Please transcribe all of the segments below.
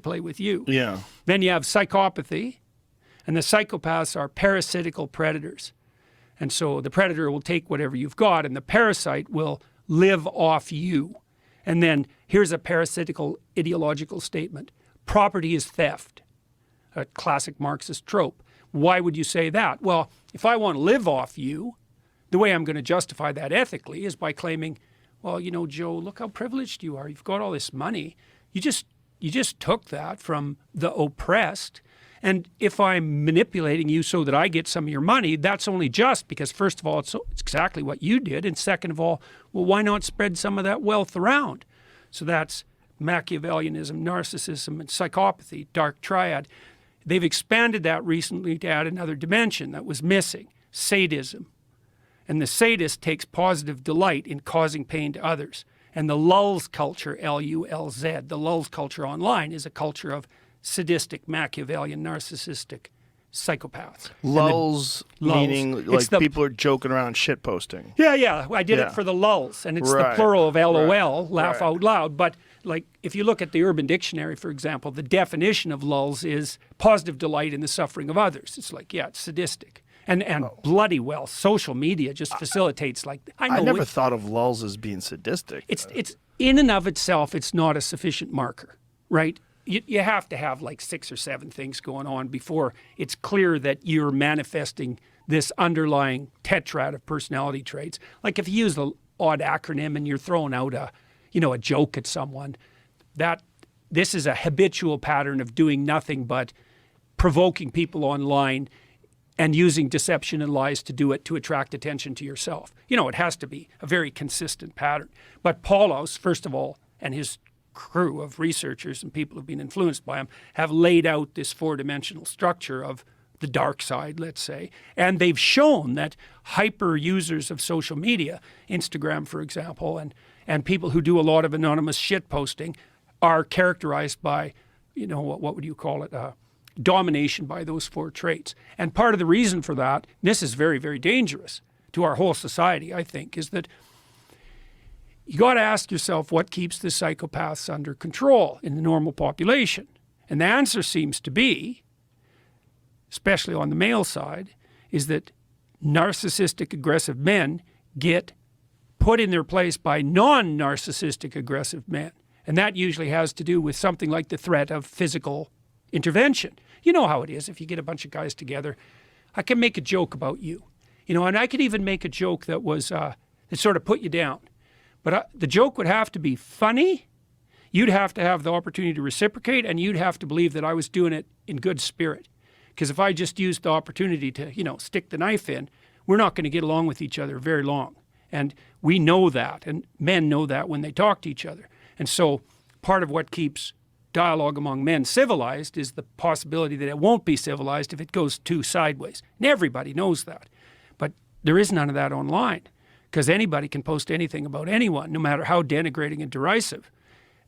play with you. Yeah. Then you have psychopathy, and the psychopaths are parasitical predators. And so the predator will take whatever you've got, and the parasite will live off you. And then here's a parasitical ideological statement. Property is theft, a classic Marxist trope. Why would you say that? Well, if I want to live off you, the way I'm going to justify that ethically is by claiming, well, you know, Joe, look how privileged you are. You've got all this money. You just took that from the oppressed. And if I'm manipulating you so that I get some of your money, that's only just because, first of all, it's exactly what you did. And second of all, well, why not spread some of that wealth around? So that's Machiavellianism, narcissism, and psychopathy, dark triad. They've expanded that recently to add another dimension that was missing, sadism. And the sadist takes positive delight in causing pain to others. And the lulz culture, L-U-L-Z, the lulz culture online is a culture of sadistic, Machiavellian, narcissistic psychopaths. Lulz, meaning like people are joking around shit posting. Yeah. I did it for the lulz, and it's the plural of LOL, laugh out loud. But like if you look at the Urban Dictionary, for example, the definition of lulz is positive delight in the suffering of others. It's like, yeah, it's sadistic. And bloody well, social media just facilitates like I never thought of lulz as being sadistic. It's in and of itself, it's not a sufficient marker, right? You have to have like 6 or 7 things going on before it's clear that you're manifesting this underlying tetrad of personality traits. Like if you use the odd acronym and you're throwing out a joke at someone, this is a habitual pattern of doing nothing but provoking people online and using deception and lies to do it to attract attention to yourself. It has to be a very consistent pattern. But Paulos, first of all, and his crew of researchers and people who've been influenced by him have laid out this 4-dimensional structure of the dark side, let's say. And they've shown that hyper users of social media, Instagram, for example, and people who do a lot of anonymous shit posting are characterized by, what would you call it? Domination by those 4 traits. And part of the reason for that, this is very, very dangerous to our whole society, I think, is that you got to ask yourself what keeps the psychopaths under control in the normal population. And the answer seems to be, especially on the male side, is that narcissistic aggressive men get put in their place by non-narcissistic aggressive men. And that usually has to do with something like the threat of physical intervention. You know how it is if you get a bunch of guys together. I can make a joke about you, and I could even make a joke that was that sort of put you down. But the joke would have to be funny. You'd have to have the opportunity to reciprocate, and you'd have to believe that I was doing it in good spirit. Because if I just used the opportunity to, stick the knife in, we're not going to get along with each other very long. And we know that, and men know that when they talk to each other. And so part of what keeps dialogue among men civilized is the possibility that it won't be civilized if it goes too sideways. And everybody knows that. But there is none of that online, because anybody can post anything about anyone, no matter how denigrating and derisive,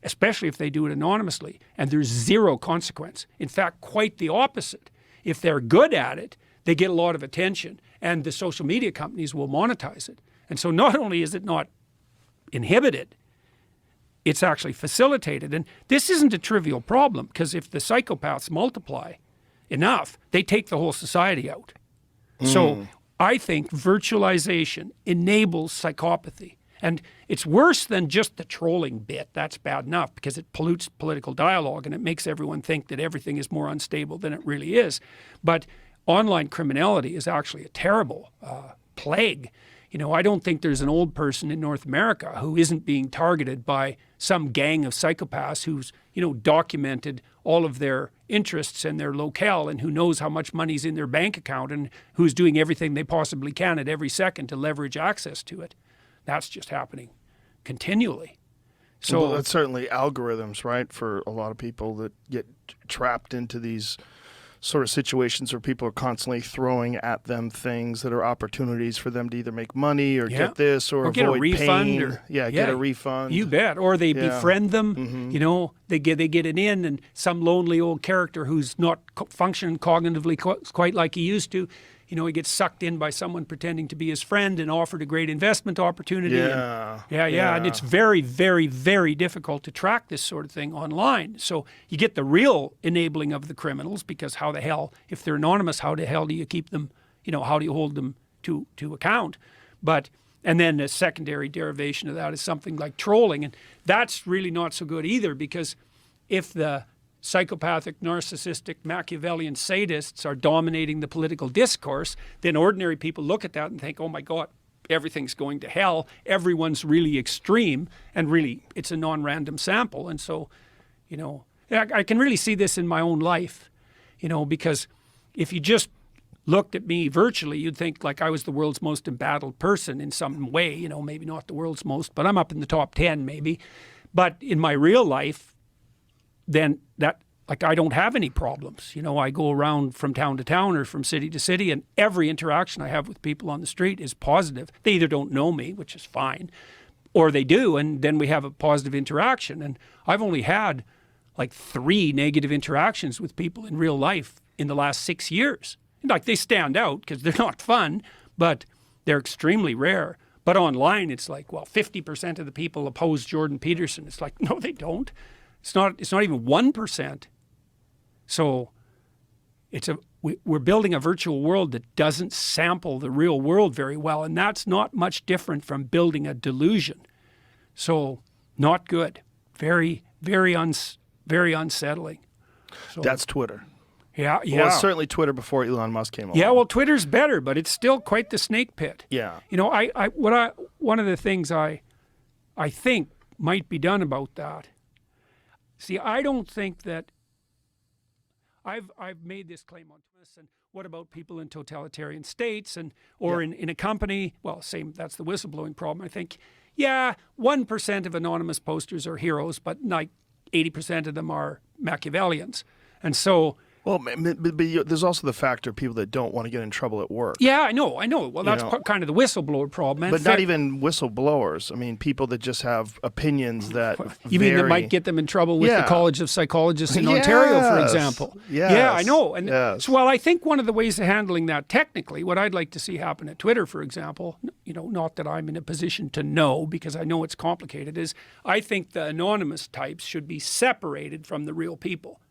especially if they do it anonymously, and there's zero consequence. In fact, quite the opposite. If they're good at it, they get a lot of attention, and the social media companies will monetize it. And so not only is it not inhibited, it's actually facilitated. And this isn't a trivial problem, because if the psychopaths multiply enough, they take the whole society out. So I think virtualization enables psychopathy. And it's worse than just the trolling bit. That's bad enough because it pollutes political dialogue and it makes everyone think that everything is more unstable than it really is. But online criminality is actually a terrible plague. I don't think there's an old person in North America who isn't being targeted by some gang of psychopaths who's, documented all of their interests and their locale, and who knows how much money's in their bank account, and who's doing everything they possibly can at every second to leverage access to it. That's just happening continually. So that's certainly algorithms, right, for a lot of people that get trapped into these sort of situations where people are constantly throwing at them things that are opportunities for them to either make money or get this or get avoid a refund pain. Get a refund. You bet. Or they befriend them. They get it in, and some lonely old character who's not functioning cognitively quite like he used to, You know, he gets sucked in by someone pretending to be his friend and offered a great investment opportunity. Yeah. And it's very, very, very difficult to track this sort of thing online. So you get the real enabling of the criminals, because how the hell, if they're anonymous, how the hell do you keep them, you know, how do you hold them to account? And then a secondary derivation of that is something like trolling. And that's really not so good either, because if the psychopathic, narcissistic, Machiavellian sadists are dominating the political discourse, then ordinary people look at that and think, oh my God, everything's going to hell. Everyone's really extreme, and really it's a non-random sample. And so, you know, I can really see this in my own life, you know, because if you just looked at me virtually, you'd think like I was the world's most embattled person in some way, you know, maybe not the world's most, but I'm up in the top 10 maybe. But in my real life, then that, like, I don't have any problems. You know, I go around from town to town or from city to city, and every interaction I have with people on the street is positive. They either don't know me, which is fine, or they do, and then we have a positive interaction. And I've only had like 3 negative interactions with people in real life in the last 6 years. Like, they stand out because they're not fun, but they're extremely rare. But online, it's like, well, 50% of the people oppose Jordan Peterson. It's like, no, they don't. It's not even 1%. So we're building a virtual world that doesn't sample the real world very well, and that's not much different from building a delusion. So not good. Very, very unsettling. So, That's Twitter. Yeah. Well, it's certainly Twitter before Elon Musk came along. Yeah, well, Twitter's better, but it's still quite the snake pit. Yeah. You know, one of the things I think might be done about that. See, I don't think that I've made this claim on Twitter. And what about people in totalitarian states or in a company? Well, same. That's the whistleblowing problem. I think, 1% of anonymous posters are heroes, but like 80% of them are Machiavellians, and so. Well, but there's also the factor of people that don't want to get in trouble at work. Yeah, I know. Well, that's kind of the whistleblower problem. But not even whistleblowers. I mean, people that just have opinions that You mean that might get them in trouble with the College of Psychologists in Ontario, for example? Yes. Yeah, I know. And yes. so, well, I think one of the ways of handling that technically, what I'd like to see happen at Twitter, for example, you know, not that I'm in a position to know because I know it's complicated, is I think the anonymous types should be separated from the real people.